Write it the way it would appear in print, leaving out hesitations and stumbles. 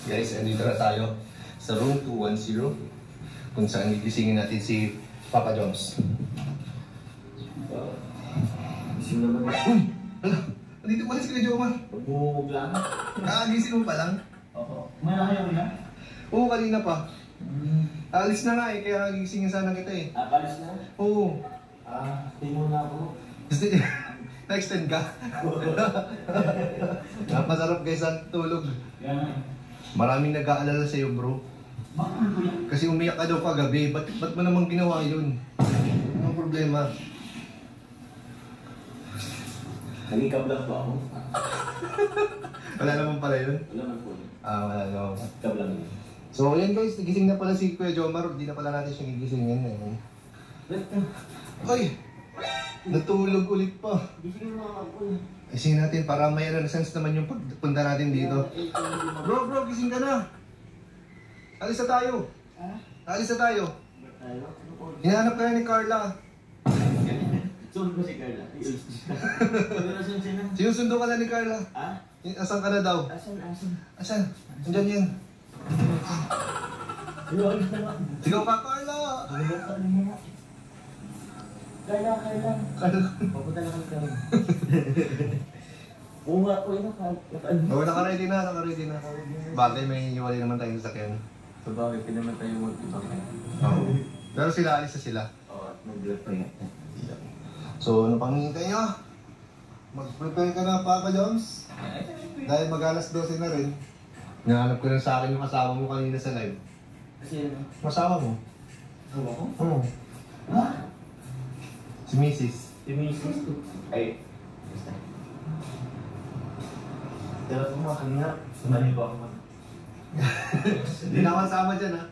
Guys, andito na tayo sa room 210 kung saan gigisingin natin si Papa Joms. Gising naman. Uy! Hala! Andito pala si Kuya Jomar. Bumubog lang. Gising mo pa lang? Oo. May nakayaw na? Oo, kanina pa. Alis na nga eh, kaya gisingin sana kita eh. Palis na? Oo. Tingin na ako. Gusto niya? Na-extend ka? Napasarap guys ang tulog. Yan. Maraming nag-aalala sa'yo bro. Bakit ko yan? Kasi umiyak ka daw kagabi. Ba't mo naman ginawa yun? Anong problema? Nagikab lang ba ako? Wala naman pala yun? Wala man po. Wala naman. Kab lang yun. So ayan guys, nagising na pala si Kuya Jomar. Hindi na pala natin siya gigisingin eh. Ay! Natulog ulit pa. Gising mo ako. Gising natin para may sense naman yung pagpunta natin dito. Bro, gising ka na. Alis na tayo. Alis na tayo. Hinahanap ka na ni Carla. Sunod ko si Carla. Sinusundo ka na ni Carla. Asan ka na daw? Asan? Andyan yan. Sigaw ka, Carla! Carla. Carla. Papunta na kami kami. Oo nga po yun. Oo, naka-ready na. Bagay may iwalay naman tayong sasakyan. So bakit naman tayo mag-ibang Oo. Pero sila, alis na sila. Oo, at mag-vlog pa yan. So, ano pang hintay nyo? Mag-prepare ka na, Papa Joms. Dahil mag-alas 12 na rin. Nahanap ko lang sa akin yung kasama mo kanina sa live. Kasi ano? Masama mo? Ano ako? Oo. Ha? Si Mrs. Si Mrs. Ay. Basta. Pero kung mga kanina, sumali ba ako? Hindi na kasama dyan ha.